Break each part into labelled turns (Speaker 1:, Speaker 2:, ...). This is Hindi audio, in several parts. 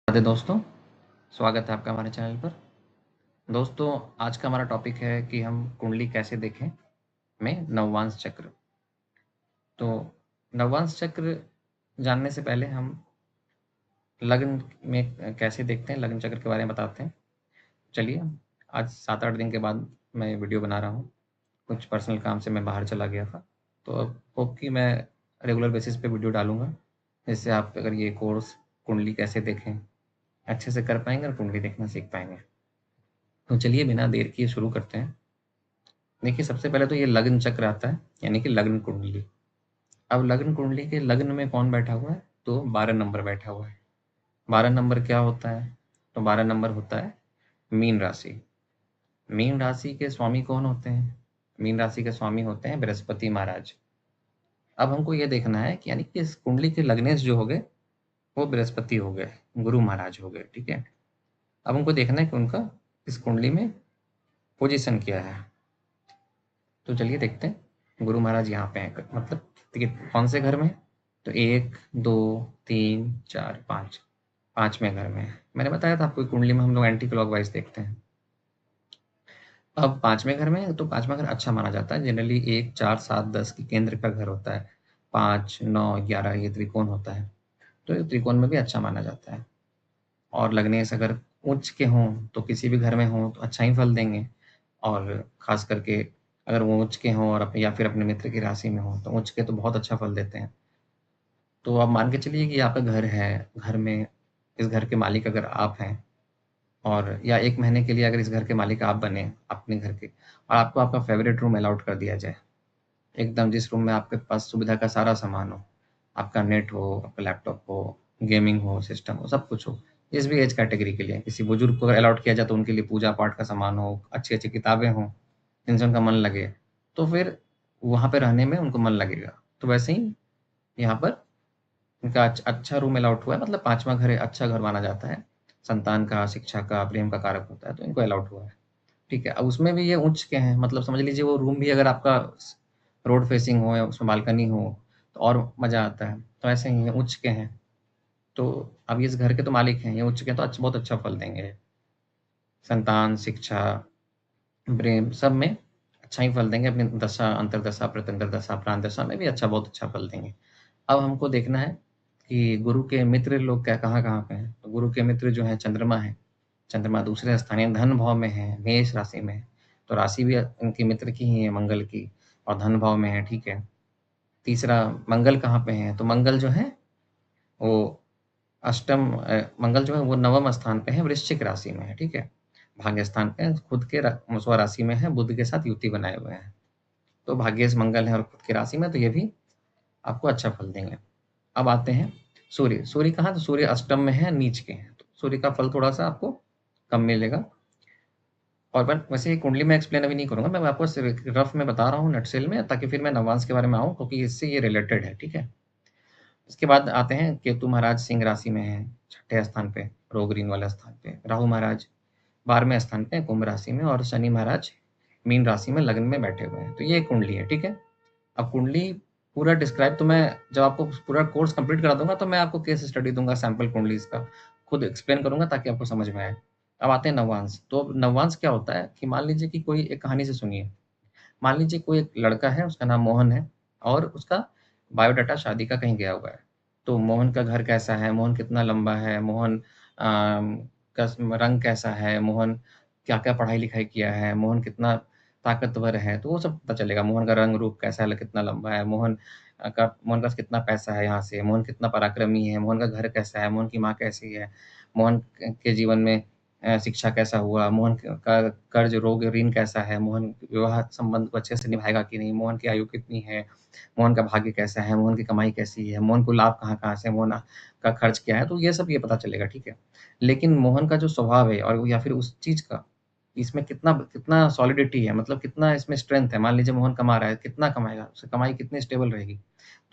Speaker 1: राधे दोस्तों, स्वागत है आपका हमारे चैनल पर। दोस्तों, आज का हमारा टॉपिक है कि हम कुंडली कैसे देखें में नववांश चक्र। तो नववांश चक्र जानने से पहले हम लग्न में कैसे देखते हैं, लग्न चक्र के बारे में बताते हैं। चलिए, आज 7-8 दिन के बाद मैं वीडियो बना रहा हूँ। कुछ पर्सनल काम से मैं बाहर चला गया था, तो अब होप कि मैं रेगुलर बेसिस पे वीडियो डालूँगा, जिससे आप अगर ये कोर्स कुंडली कैसे देखें अच्छे से कर पाएँगे और कुंडली देखना सीख पाएँगे। तो चलिए बिना देर किए शुरू करते हैं। देखिए, सबसे पहले तो ये लग्न चक्र आता है, यानी कि लग्न कुंडली। अब लग्न कुंडली के लग्न में कौन बैठा हुआ है? तो 12 नंबर बैठा हुआ है। 12 नंबर क्या होता है? तो 12 नंबर होता है मीन राशि। मीन राशि के स्वामी कौन होते हैं? मीन राशि के स्वामी होते हैं बृहस्पति महाराज। अब हमको ये देखना है कि यानी कि इस कुंडली के लग्नेश जो हो गए, वो बृहस्पति हो गए, गुरु महाराज हो गए, ठीक है? अब हमको देखना है कि उनका इस कुंडली में पोजीशन क्या है। तो चलिए देखते हैं। गुरु महाराज यहाँ पे हैं, मतलब देखिए कौन से घर में है? तो 1, 2, 3, 4, 5, 5वें घर में है। मैंने बताया था आपको कुंडली में हम लोग एंटी क्लॉकवाइज देखते हैं। अब 5वें घर में है, तो 5वां घर अच्छा माना जाता है। जनरली 1, 4, 7, 10 की केंद्र का घर होता है। 5, 9, 11 ये त्रिकोण होता है, तो ये त्रिकोण में भी अच्छा माना जाता है। और लग्नेश अगर उच्च के हों, तो किसी भी घर में हों तो अच्छा ही फल देंगे। और ख़ास करके अगर वो उच्च के हों और या फिर अपने मित्र की राशि में हों, तो उच्च के तो बहुत अच्छा फल देते हैं। तो आप मान के चलिए कि आपका घर है, घर में इस घर के मालिक अगर आप हैं, और या 1 महीने के लिए अगर इस घर के मालिक आप बने अपने घर के, और आपको आपका फ़ेवरेट रूम अलॉट कर दिया जाए, एकदम जिस रूम में आपके पास सुविधा का सारा सामान हो, आपका नेट हो, आपका लैपटॉप हो, गेमिंग हो, सिस्टम हो, सब कुछ हो। जिस भी एज कैटेगरी के लिए किसी बुजुर्ग को अगर अलॉट किया जाए तो उनके लिए पूजा-पाठ का सामान हो, अच्छी-अच्छी किताबें हों, जिनसे उनका मन लगे, तो फिर वहाँ पे रहने में उनको मन लगेगा। तो वैसे ही यहाँ पर इनका अच्छा रूम अलॉट हुआ है, मतलब 5वां घर है, अच्छा घर माना जाता है। संतान का, शिक्षा का, प्रेम का कारक होता है, तो इनको अलॉट हुआ है। ठीक है, अब उसमें भी ये उच्च के हैं, मतलब समझ लीजिए वो रूम भी अगर आपका रोड फेसिंग हो या उसमें बालकनी हो, तो और मज़ा आता है। तो ऐसे ही ये उच्च के हैं। तो अब ये इस घर के तो मालिक हैं, ये उच्च के हैं, तो बहुत अच्छा फल देंगे। संतान, शिक्षा, प्रेम सब में अच्छा ही फल देंगे। अपनी दशा, अंतर्दशा, प्रत्यंतरदशा, प्राणदशा में भी बहुत अच्छा फल देंगे। अब हमको देखना है कि गुरु के मित्र लोग क्या कहाँ-कहाँ पे हैं। तो गुरु के मित्र जो हैं चंद्रमा है। चंद्रमा दूसरे स्थानीय धन भाव में है, मेष राशि में है। तो राशि भी उनके मित्र की ही है, मंगल की, और धन भाव में है, ठीक है। तीसरा मंगल कहाँ पे है? तो मंगल जो है वो मंगल जो है वो 9वें स्थान पे है, वृश्चिक राशि में है, ठीक है। भाग्य स्थान पे खुद के स्वराशि में है, बुध के साथ युति बनाए हुए हैं। तो भाग्येश मंगल है और खुद की राशि में, तो ये भी आपको अच्छा फल देंगे। अब आते हैं सूर्य। सूर्य कहाँ? तो सूर्य अष्टम में है, नीच के हैं। तो सूर्य का फल थोड़ा-सा आपको कम मिलेगा। और वैसे ये कुंडली में एक्सप्लेन अभी नहीं करूँगा, मैं आपको सिर्फ रफ में बता रहा हूँ नटशेल में, ताकि फिर मैं नववांश के बारे में आऊँ, क्योंकि इससे ये रिलेटेड है, ठीक है। इसके बाद आते हैं केतु महाराज सिंह राशि में हैं, 6ठे स्थान पे, रो ग्रीन वाले स्थान पे। राहु महाराज 12वें स्थान पे कुंभ राशि में, और शनि महाराज मीन राशि में लग्न में बैठे हुए हैं। तो ये कुंडली है, ठीक है। अब कुंडली पूरा डिस्क्राइब तो मैं जब आपको पूरा कोर्स कंप्लीट करा दूँगा, तो मैं आपको केस स्टडी दूँगा सैंपल कुंडलीज़ का, खुद एक्सप्लेन करूँगा ताकि आपको समझ में आए। अब आते हैं नववांश। तो अब नववांश क्या होता है कि मान लीजिए कि कोई एक कहानी से सुनिए। मान लीजिए कोई एक लड़का है, उसका नाम मोहन है, और उसका बायोडाटा शादी का कहीं गया हुआ है। तो मोहन का घर कैसा है, मोहन कितना लंबा है, मोहन का रंग कैसा है, मोहन क्या-क्या पढ़ाई-लिखाई किया है, मोहन कितना ताकतवर है, तो वो सब पता चलेगा। मोहन का रंग-रूप कैसा है, कितना लंबा है, मोहन के पास कितना पैसा है यहाँ से, मोहन कितना पराक्रमी है, मोहन का घर कैसा है, मोहन की माँ कैसी है, मोहन के जीवन में शिक्षा कैसा हुआ, मोहन का कर्ज, रोग, ऋण कैसा है, मोहन विवाह संबंध को अच्छे से निभाएगा कि नहीं, मोहन की आयु कितनी है, मोहन का भाग्य कैसा है, मोहन की कमाई कैसी है, मोहन को लाभ कहाँ-कहाँ से, मोहन का खर्च क्या है, तो ये सब ये पता चलेगा, ठीक है। लेकिन मोहन का जो स्वभाव है, और या फिर उस चीज़ का, इसमें कितना कितना सॉलिडिटी है, मतलब कितना इसमें स्ट्रेंथ है। मान लीजिए मोहन कमा रहा है, कितना कमाएगा, उसकी कमाई कितनी स्टेबल रहेगी।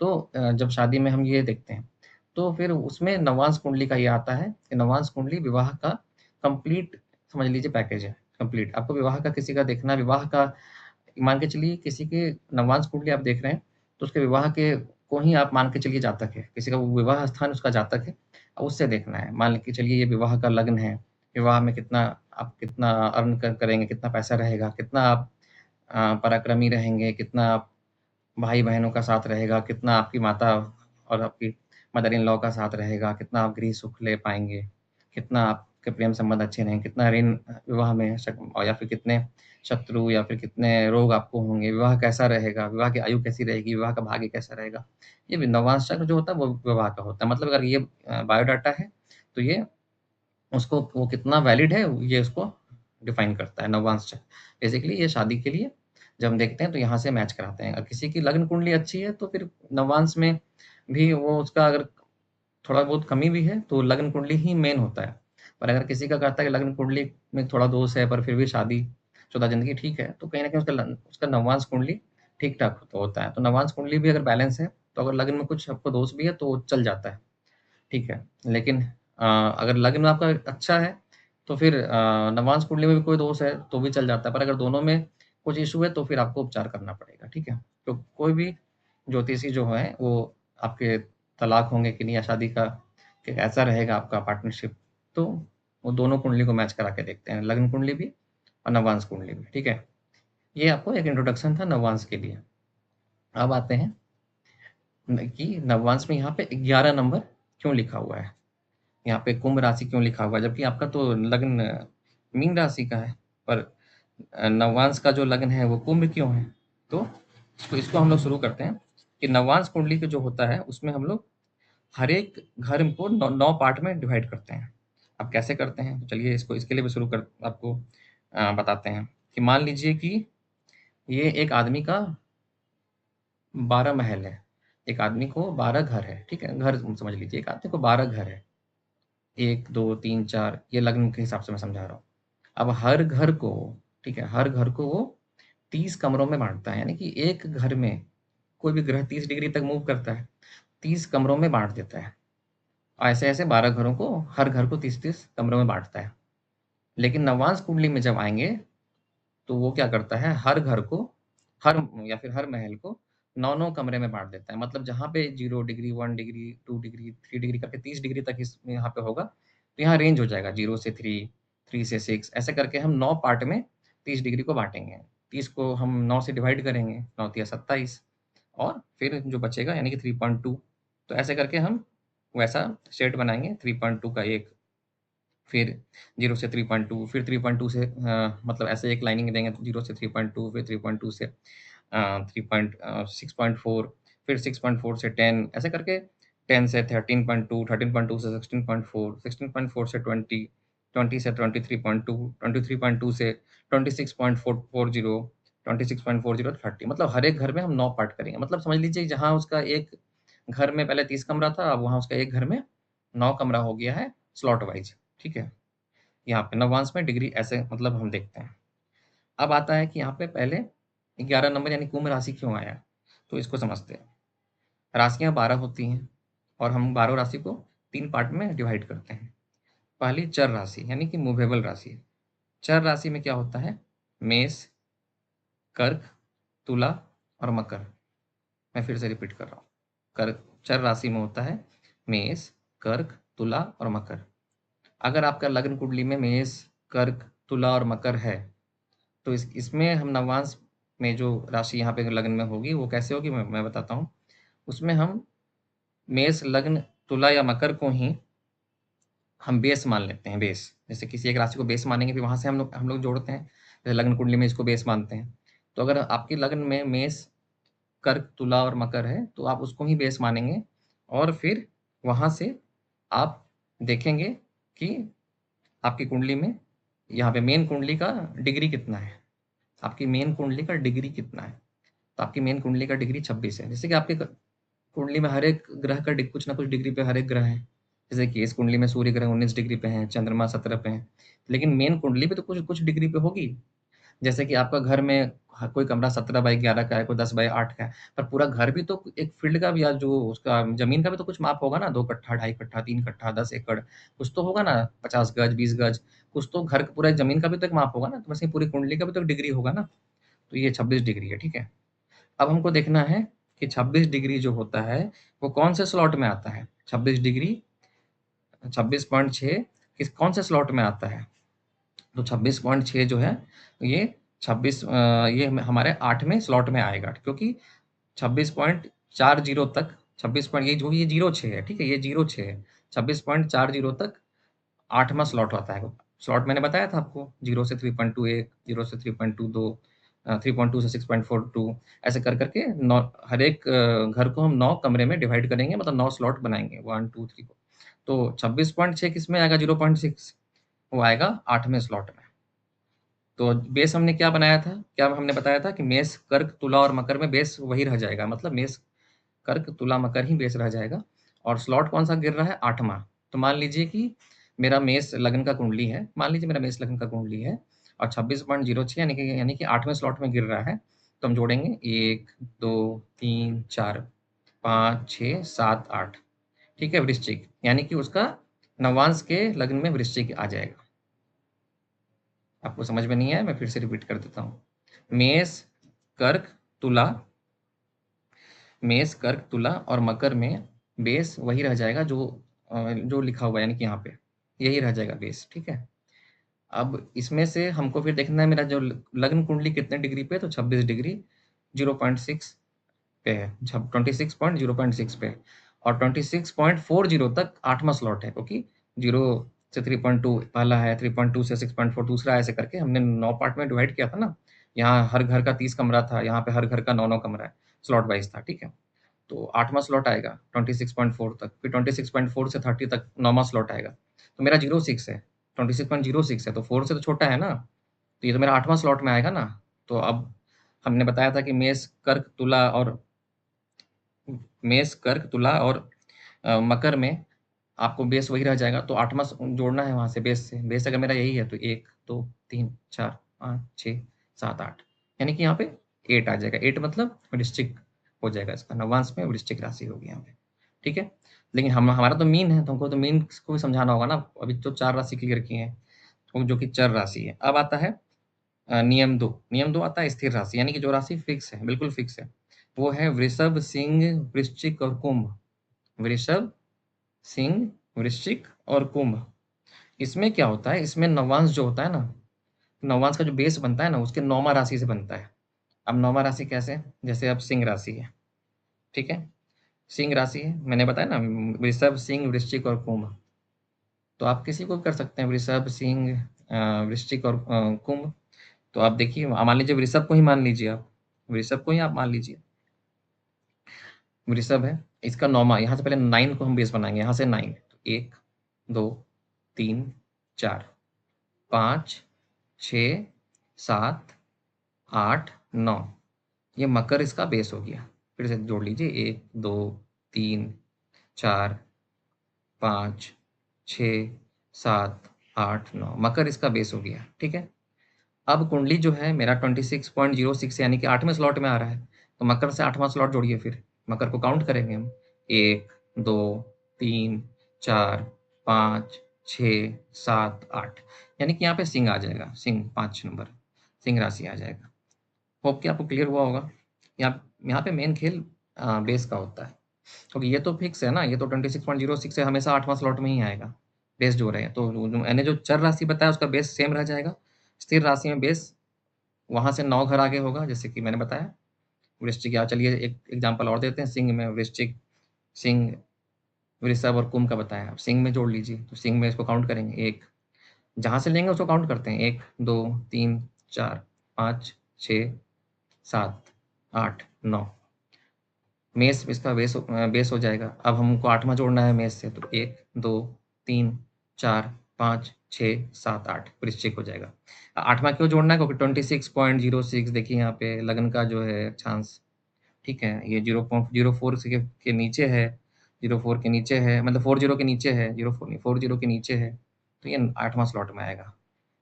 Speaker 1: तो जब शादी में हम ये देखते हैं, तो फिर उसमें नवांश कुंडली का ये आता है कि नवांश कुंडली विवाह का कंप्लीट, समझ लीजिए पैकेज है, कंप्लीट। आपको विवाह का किसी का देखना, विवाह का मान के चलिए किसी के नवांश कुंडली आप देख रहे हैं, तो उसके विवाह के को ही आप मान के चलिए जातक है। किसी का वो विवाह स्थान उसका जातक है, अब उससे देखना है। मान के चलिए ये विवाह का लग्न है, विवाह में कितना अर्न करेंगे, कितना पैसा रहेगा, कितना आप पराक्रमी रहेंगे, कितना आप भाई-बहनों का साथ रहेगा, कितना आपकी माता और आपकी मदर इन लॉ का साथ रहेगा, कितना आप गृह सुख ले पाएँगे, कितना आपके प्रेम संबंध अच्छे रहेंगे, कितना ऋण विवाह में या फिर कितने शत्रु या फिर कितने रोग आपको होंगे, विवाह कैसा रहेगा, विवाह की आयु कैसी रहेगी, विवाह का भाग्य कैसा रहेगा। ये भी नवांश चक्र जो होता है वो विवाह का होता है। मतलब अगर ये बायोडाटा है, तो ये उसको वो कितना वैलिड है, ये उसको डिफाइन करता है नवांश चक्र। बेसिकली ये शादी के लिए जब हम देखते हैं तो यहाँ से मैच कराते हैं। अगर किसी की लग्न कुंडली अच्छी है तो फिर नवांश में भी वो उसका अगर थोड़ा बहुत कमी भी है तो लग्न कुंडली ही मेन होता है। पर अगर किसी का कहता है कि लग्न कुंडली में थोड़ा दोष है पर फिर भी शादी-शुदा ज़िंदगी ठीक है, तो कहीं न कहीं उसका नवांश कुंडली ठीक-ठाक तो होता है। तो नवांश कुंडली भी अगर बैलेंस है, तो अगर लग्न में कुछ आपको दोष भी है तो चल जाता है। ठीक है। लेकिन अगर लग्न आपका अच्छा है, तो फिर नवांश कुंडली में भी कोई दोष है, तो भी चल जाता है। पर अगर दोनों में कुछ इश्यू है, तो फिर आपको उपचार करना पड़ेगा, ठीक है? तो कोई भी ज्योतिषी जो है, वो आपके तलाक होंगे कि नहीं या शादी का कि कैसा रहेगा आपका पार्टनरशिप, तो वो दोनों कुंडली को मैच करा के देखते हैं, लग्न कुंडली भी और नवांश कुंडली भी, ठीक है? ये आपको एक इंट्रोडक्शन था नवांश के लिए। अब आते हैं कि नवांश में यहाँ पे 11 नंबर क्यों लिखा हुआ है? यहाँ पे कुंभ राशि क्यों लिखा हुआ है? जबकि आपका तो लग्न मीन राशि का है, पर नवांश का जो लग्न है वो कुंभ क्यों है? तो इसको हम लोग शुरू करते हैं कि नवांश कुंडली के जो होता है उसमें हम लोग हर एक घर को 9 पार्ट में डिवाइड करते हैं। अब कैसे करते हैं? तो चलिए इसको इसके लिए भी शुरू कर आपको बताते हैं कि मान लीजिए कि ये एक आदमी का 12 महल है। एक आदमी को 12 घर है, ठीक है? घर समझ लीजिए एक आदमी को 12 घर है। 1, 2, 3, 4 ये लग्न के हिसाब से मैं समझा रहा हूँ। अब हर घर को ठीक है, हर घर को वो 30 कमरों में बाँटता है, यानी कि एक घर में कोई भी ग्रह 30 डिग्री तक मूव करता है, 30 कमरों में बाँट देता है। ऐसे-ऐसे 12 घरों को हर घर को 30-30 कमरों में बाँटता है। लेकिन नवांश कुंडली में जब आएँगे, तो वो क्या करता है, हर घर को हर या फिर हर महल को 9-9 कमरे में बाँट देता है। मतलब जहाँ पे 0 डिग्री, 1 डिग्री, 2 डिग्री, 3 डिग्री करके 30 डिग्री तक इसमें यहाँ पे होगा, तो यहाँ रेंज हो जाएगा 0 से 3, 3 से 6 ऐसे करके हम 9 पार्ट में 30 डिग्री को बाँटेंगे। 30 को हम 9 से डिवाइड करेंगे, 9 तिया 27 और फिर जो बचेगा यानी कि 3.2 तो ऐसे करके हम वैसा सेट बनाएँगे 3.2 का एक फिर 0 से 3.2 फिर 3.2 से मतलब ऐसे एक लाइनिंग देंगे 0 से 3.2 फिर 3.2 से 6.4 फिर 6.4 से 10 ऐसे करके 10 से 13.2 13.2 से 16.4 16.4 से 20 20 से 23.2 23.2 से 26.440 26.40 30 मतलब हर एक घर में हम 9 पार्ट करेंगे। मतलब समझ लीजिए जहाँ उसका एक घर में पहले 30 कमरा था, अब वहाँ उसका एक घर में 9 कमरा हो गया है स्लॉट वाइज़, ठीक है? यहाँ पे नवांश में डिग्री ऐसे मतलब हम देखते हैं। अब आता है कि यहाँ पे पहले 11 नंबर यानी कुंभ राशि क्यों आया? तो इसको समझते हैं। राशियाँ 12 होती हैं और हम 12 राशि को 3 पार्ट में डिवाइड करते हैं। पहली चर राशि यानी कि मूवेबल राशि। चर राशि में क्या होता है? मेष, कर्क, तुला और मकर। मैं फिर से रिपीट कर रहा हूँ। कर्क चर राशि में होता है मेष, कर्क, तुला और मकर। अगर आपका लग्न कुंडली में मेष, कर्क, तुला और मकर है, तो इसमें हम नवांश में जो राशि यहाँ पे लग्न में होगी वो कैसे होगी मैं बताता हूँ। उसमें हम मेष, लग्न, तुला या मकर को ही हम बेस मान लेते हैं बेस। जैसे किसी एक राशि को बेस मानेंगे फिर वहाँ से हम लोग जोड़ते हैं। जैसे लग्न कुंडली में इसको बेस मानते हैं। तो अगर आपके लग्न में मेष, कर्क, तुला और मकर है तो आप उसको ही बेस मानेंगे और फिर वहाँ से आप देखेंगे कि आपकी कुंडली में यहाँ पे मेन कुंडली का डिग्री कितना है। आपकी मेन कुंडली का डिग्री कितना है? तो आपकी मेन कुंडली का डिग्री 26 है। जैसे कि आपके कुंडली में हर एक ग्रह का कुछ ना कुछ डिग्री पे हर एक ग्रह है। जैसे कि इस कुंडली में सूर्य ग्रह 19 डिग्री पे है, चंद्रमा 17 पे है। लेकिन मेन कुंडली पे तो कुछ कुछ डिग्री पे होगी। जैसे कि आपका घर में कोई कमरा 17/11 का है, कोई 10/8 का है, पर पूरा घर भी तो एक फील्ड का भी या जो उसका ज़मीन का भी तो कुछ माप होगा ना, 2 कट्ठा, ढाई कट्ठा, 3 कट्ठा, 10 एकड़, कुछ तो होगा ना, 50 गज, 20 गज, कुछ तो घर पूरा ज़मीन का भी तो एक माप होगा ना, तो वैसे ही पूरी कुंडली का भी तो एक डिग्री होगा ना। तो ये 26 डिग्री है, ठीक है? अब हमको देखना है कि 26 डिग्री जो होता है, वो कौन से स्लॉट में आता है? 26 डिग्री 26.6 किस कौन से स्लॉट में आता है? तो 26.6 जो है ये 26 ये हमारे 8वें स्लॉट में आएगा, क्योंकि 26.40 तक 26 पॉइंट ये 06 है, ठीक है? ये 06 है। 26.40 तक 8वां स्लॉट होता है। स्लॉट मैंने बताया था आपको, 0 से 3.21, 0 से 3.22, 3.2 से 6.42, ऐसे कर के नौ हर एक घर को हम 9 कमरे में डिवाइड करेंगे, मतलब 9 स्लॉट बनाएँगे 1, 2, 3 4। तो 26.6 किसमें आएगा? 0.6, वो आएगा 8वें स्लॉट में। तो बेस हमने क्या बनाया था? क्या हमने बताया था कि मेष, कर्क, तुला और मकर में बेस वही रह जाएगा, मतलब मेष, कर्क, तुला, मकर ही बेस रह जाएगा, और स्लॉट कौन-सा गिर रहा है? 8वां। तो मान लीजिए कि मेरा मेष लग्न का कुंडली है, मान लीजिए मेरा मेष लग्न का कुंडली है और 26.06 यानी कि 8वें स्लॉट में गिर रहा है, तो हम जोड़ेंगे 1, 2, 3, 4, 5, 6, 7, 8, ठीक है? वृश्चिक, यानी कि उसका नवांश के लग्न में वृश्चिक आ जाएगा। आपको समझ में नहीं आया, मैं फिर से रिपीट कर देता हूँ। मेष, कर्क, तुला, मेष, कर्क, तुला और मकर में बेस वही रह जाएगा जो लिखा हुआ है, यानी कि यहाँ पे यही रह जाएगा बेस, ठीक है? अब इसमें से हमको फिर देखना है मेरा जो लग्न कुंडली कितने डिग्री पे है, तो 26 डिग्री 0.6 पे है, 26.0.6 पे है, और 26.40 तक 8वां स्लॉट है, क्योंकि 0 से 3.2 पहला है, 3.2 से 6.4 दूसरा, ऐसे करके हमने 9 पार्ट में डिवाइड किया था ना। यहाँ हर घर का 30 कमरा था, यहाँ पे हर घर का 9-9 कमरा है, स्लॉट वाइज़ था, ठीक है? तो 8वां स्लॉट आएगा 26.4 तक, फिर 26.4 से 30 तक 9वां स्लॉट आएगा। तो मेरा 06 है, 26.06 है, तो 4 से तो छोटा है ना, तो ये तो मेरा 8वां स्लॉट में आएगा ना। तो अब हमने बताया था कि मेष, कर्क, तुला और मकर में आपको बेस वही रह जाएगा, तो 8वां जोड़ना है वहाँ से बेस से। बेस अगर मेरा यही है तो 1, 2, 3, 4, 5, 6, 7, 8, यानी कि यहाँ पे 8 आ जाएगा। 8 मतलब वृश्चिक हो जाएगा, इसका नवांश में वृश्चिक राशि होगी यहाँ पे, ठीक है? लेकिन हम हमारा तो मीन है, तो हमको तो मीन को भी समझाना होगा ना। अभी तो 4 राशि क्लियर की हैं, तो जो कि चर राशि है। अब आता है नियम 2। नियम 2 आता है स्थिर राशि, यानी कि जो राशि फिक्स है, बिल्कुल फिक्स है। वो है वृषभ, सिंह, वृश्चिक और कुंभ। वृषभ, सिंह, वृश्चिक और कुंभ। इसमें क्या होता है, इसमें नवांश जो होता है ना, नवांश का जो बेस बनता है ना, उसके 9वां राशि से बनता है। अब 9वां राशि कैसे? जैसे अब सिंह राशि है, ठीक है? सिंह राशि है, मैंने बताया ना, वृषभ, सिंह, वृश्चिक और कुंभ। तो आप किसी को भी कर सकते हैं, वृषभ, सिंह, वृश्चिक और कुंभ। तो आप देखिए, मान लीजिए वृषभ को ही मान लीजिए आप, वृषभ को ही आप मान लीजिए। वृषभ है, इसका 9वां, यहाँ से पहले 9 को हम बेस बनाएंगे, यहाँ से 9, तो 1, 2, 3, 4, 5, 6, 7, 8, 9, ये मकर इसका बेस हो गया। फिर से जोड़ लीजिए, 1, 2, 3, 4, 5, 6, 7, 8, 9, मकर इसका बेस हो गया, ठीक है? अब कुंडली जो है मेरा 26.06 यानी कि 8वें स्लॉट में आ रहा है, तो मकर से 8वां स्लॉट जोड़िए, फिर मकर को काउंट करेंगे हम, 1, 2, 3, 4, 5, 6, 7, 8, यानी कि यहाँ पे सिंह आ जाएगा, सिंह 5 नंबर, सिंह राशि आ जाएगा। होप कि आपको क्लियर हुआ होगा। यहाँ पे मेन खेल बेस का होता है, क्योंकि ये तो फिक्स है ना, ये तो 26.06 से हमेशा 8वां स्लॉट में ही आएगा, बेस जो रहे। तो मैंने जो चर राशि बताया उसका बेस सेम रह जाएगा। स्थिर राशि में बेस वहाँ से 9 घर आगे होगा, जैसे कि मैंने बताया। वृश्चिक, या चलिए एक एग्जांपल और देते हैं, सिंह में वृश्चिक, सिंह, वृषभ और कुंभ का बताया, अब सिंह में जोड़ लीजिए, तो सिंह में इसको काउंट करेंगे, 1, जहाँ से लेंगे उसको काउंट करते हैं, 1, 2, 3, 4, 5, 6, 7, 8, 9, मेष इसका बेस हो जाएगा। अब हमको 8वां जोड़ना है मेष से, तो 1, 2, 3, 4, 5, 6, 7, 8, वृश्चिक हो जाएगा। 8वां क्यों जोड़ना है? क्योंकि 26.06 देखिए यहाँ पे लग्न का जो है अक्षांश, ठीक है? ये 0.04 के नीचे है, 04 के नीचे है, मतलब 40 के नीचे है, 04 नहीं, 40 के नीचे है, तो ये 8वां स्लॉट में आएगा।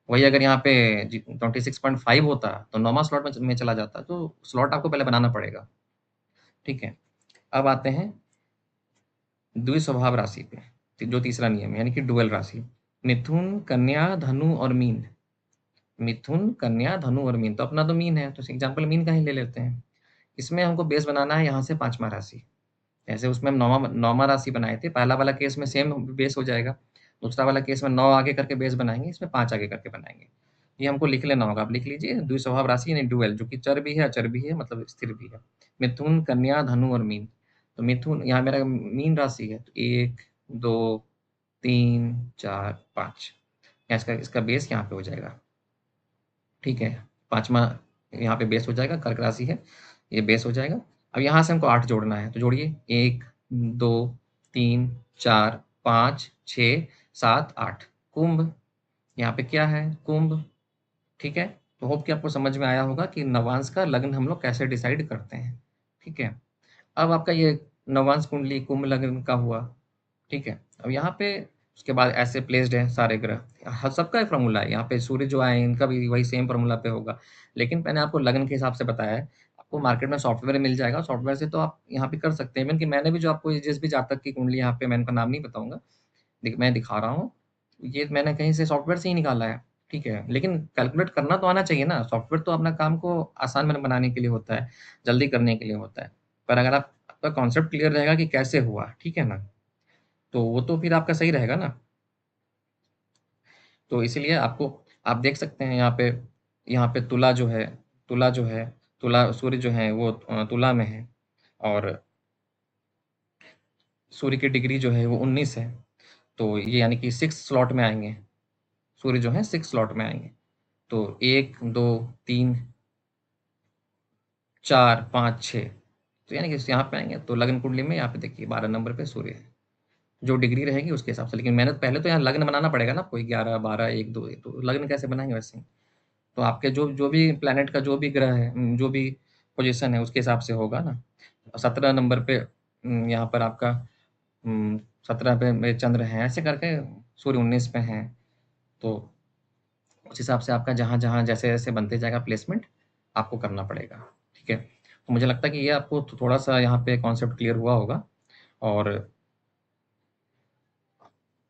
Speaker 1: वही अगर यहाँ पे 26.5 होता तो 9वां स्लॉट में चला जाता, तो स्लॉट आपको पहले बनाना पड़ेगा, ठीक है? अब आते हैं द्विस्वभाव राशि पे, जो तीसरा नियम है, यानी कि डुअल राशि। मिथुन, कन्या, धनु और मीन। मिथुन, कन्या, धनु और मीन, तो अपना तो मीन है, तो एग्जाम्पल मीन का ही ले लेते हैं। इसमें हमको बेस बनाना है यहाँ से 5वां राशि। ऐसे उसमें हम 9वां राशि बनाए थे, पहला वाला केस में सेम बेस हो जाएगा। दूसरा वाला केस में 9 आगे करके बेस बनाएंगे, इसमें 5 आगे करके बनाएंगे। ये हमको लिख लेना होगा, आप लिख लीजिए। द्विस्वभाव राशि यानी डुअल, जो कि चर भी है अचर भी है, मतलब स्थिर भी है। मिथुन, कन्या, धनु और मीन। तो मिथुन यहाँ मेरा मीन राशि है, तो 1 2 3 4 5, इसका इसका बेस यहाँ पे हो जाएगा। ठीक है, पांचवा यहाँ पे बेस हो जाएगा, कर्क राशि है, ये बेस हो जाएगा। अब यहाँ से हमको 8 जोड़ना है, तो जोड़िए। 1 2 3 4 5 6 7 8। कुंभ, यहाँ पे क्या है? कुंभ। ठीक है, तो होप कि आपको समझ में आया होगा कि नवांश का लग्न हम लोग कैसे डिसाइड करते हैं। ठीक है, अब आपका ये नवांश कुंडली कुंभ लग्न का हुआ। ठीक है, अब यहाँ पे उसके बाद ऐसे प्लेस्ड है सारे ग्रह, हर सबका एक फॉर्मूला है। यहाँ पे सूर्य जो आए इनका भी वही सेम फॉर्मूला पे होगा, लेकिन मैंने आपको लग्न के हिसाब से बताया है। आपको मार्केट में सॉफ्टवेयर मिल जाएगा, सॉफ्टवेयर से तो आप यहाँ पे कर सकते हैं। इवन कि मैंने भी जो आपको जिस भी जातक की कुंडली, यहाँ पे मैं इनका नाम नहीं बताऊंगा, मैं दिखा रहा हूँ, ये मैंने कहीं से सॉफ्टवेयर से ही निकाला है। ठीक है, लेकिन कैलकुलेट करना तो आना चाहिए ना। सॉफ्टवेयर तो अपना काम को आसान बनाने के लिए होता है, जल्दी करने के लिए होता है। पर अगर आपका कॉन्सेप्ट क्लियर रहेगा कि कैसे हुआ, ठीक है ना, तो वो तो फिर आपका सही रहेगा ना। तो इसीलिए आपको, आप देख सकते हैं यहाँ पे तुला जो है, तुला जो है, तुला सूर्य जो है वो तुला में है, और सूर्य की डिग्री जो है वो 19 है। तो ये यानी कि 6 स्लॉट में आएंगे, सूर्य जो है 6 स्लॉट में आएंगे। तो 1 2 3 4 5 6, तो यानी कि यहाँ पे आएंगे। तो लग्न कुंडली में यहाँ पे देखिए 12 नंबर पे सूर्य है, जो डिग्री रहेगी उसके हिसाब से। लेकिन मेहनत पहले तो यहाँ लग्न बनाना पड़ेगा ना, कोई 11 12 1 2, तो लग्न कैसे बनाएंगे वैसे ही। तो आपके जो जो भी प्लैनेट का जो भी ग्रह है, जो भी पोजीशन है उसके हिसाब से होगा ना। 17 नंबर पे यहाँ पर आपका 17 पे मेरे चंद्र हैं, ऐसे करके सूर्य 19 पे हैं। तो उस हिसाब से आपका जहाँ जहाँ जैसे जैसे बनते जाएगा प्लेसमेंट, आपको करना पड़ेगा। ठीक है, तो मुझे लगता है कि ये आपको थोड़ा सा यहाँ पे कॉन्सेप्ट क्लियर हुआ होगा। और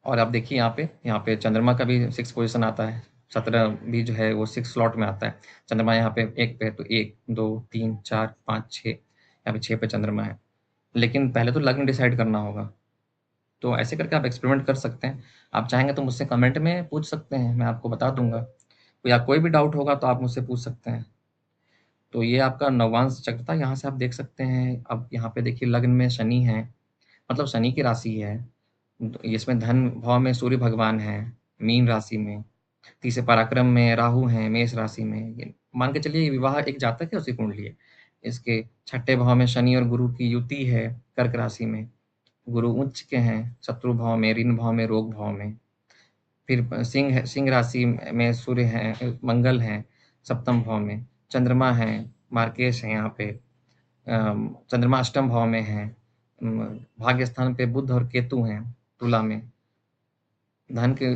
Speaker 1: आप देखिए यहाँ पे चंद्रमा का भी 6 पोजीशन आता है, 17 भी जो है वो 6 स्लॉट में आता है। चंद्रमा यहाँ पे 1 पे है, तो 1 2 3 4 5 6, यहाँ पे 6 पे चंद्रमा है। लेकिन पहले तो लग्न डिसाइड करना होगा। तो ऐसे करके आप एक्सपेरिमेंट कर सकते हैं। आप चाहेंगे तो मुझसे कमेंट में पूछ सकते हैं, मैं आपको बता दूंगा। या कोई भी डाउट होगा तो आप मुझसे पूछ सकते हैं। तो ये आपका नवांश चक्र था, यहाँ से आप देख सकते हैं। अब यहाँ पे देखिए लग्न में शनि है, मतलब शनि की राशि है। इसमें धन भाव में सूर्य भगवान है, मीन राशि में। तीसरे पराक्रम में राहु है, मेष राशि में। ये मान के चलिए विवाह एक जातक है, उसी कुंडली है। इसके छठे भाव में शनि और गुरु की युति है, कर्क राशि में। गुरु उच्च के हैं, शत्रु भाव में, ऋण भाव में, रोग भाव में। फिर सिंह राशि में सूर्य है, मंगल है, सप्तम भाव में। चंद्रमा है, मार्केश है यहाँ पे। चंद्रमा अष्टम भाव में है। भाग्य स्थान पे बुध और केतु हैं, तुला में। धन के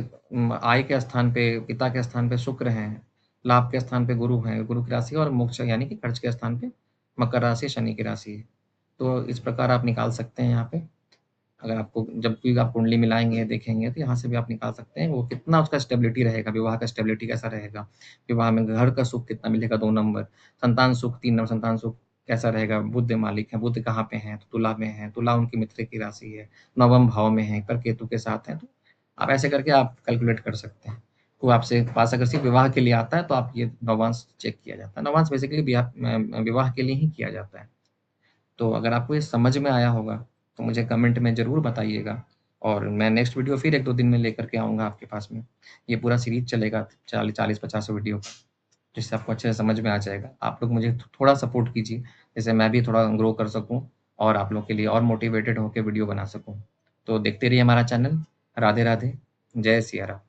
Speaker 1: आय के स्थान पे, पिता के स्थान पे शुक्र हैं। लाभ के स्थान पे गुरु हैं, गुरु की राशि। और मोक्ष यानी कि खर्च के स्थान पे मकर राशि, शनि की राशि है। तो इस प्रकार आप निकाल सकते हैं यहाँ पे। अगर आपको जब भी आप कुंडली मिलाएंगे देखेंगे, तो यहाँ से भी आप निकाल सकते हैं वो कितना उसका स्टेबिलिटी रहेगा, विवाह का स्टेबिलिटी कैसा रहेगा, विवाह में घर का सुख कितना मिलेगा 2 नंबर, संतान सुख 3 नंबर, संतान सुख कैसा रहेगा। बुध मालिक है, बुध कहाँ पे हैं, तो तुला में है, तुला उनकी मित्र की राशि है, नवम भाव में है, पर केतु के साथ है। तो आप ऐसे करके आप कैलकुलेट कर सकते हैं। तो आपसे पास अगर सिर्फ विवाह के लिए आता है, तो आप ये नवांश चेक किया जाता है। नवांश बेसिकली विवाह के लिए ही किया जाता है। तो अगर आपको ये समझ में आया होगा तो मुझे कमेंट में ज़रूर बताइएगा, और मैं नेक्स्ट वीडियो फिर 1-2 दिन में लेकर के आऊँगा आपके पास में। ये पूरा सीरीज़ चलेगा 40-50 वीडियो का, जिससे आपको अच्छे से समझ में आ जाएगा। आप लोग मुझे थोड़ा सपोर्ट कीजिए, जिससे मैं भी थोड़ा ग्रो कर सकूँ और आप लोग के लिए और मोटिवेटेड होके वीडियो बना सकूँ। तो देखते रहिए हमारा चैनल। राधे राधे, जय सिया राम।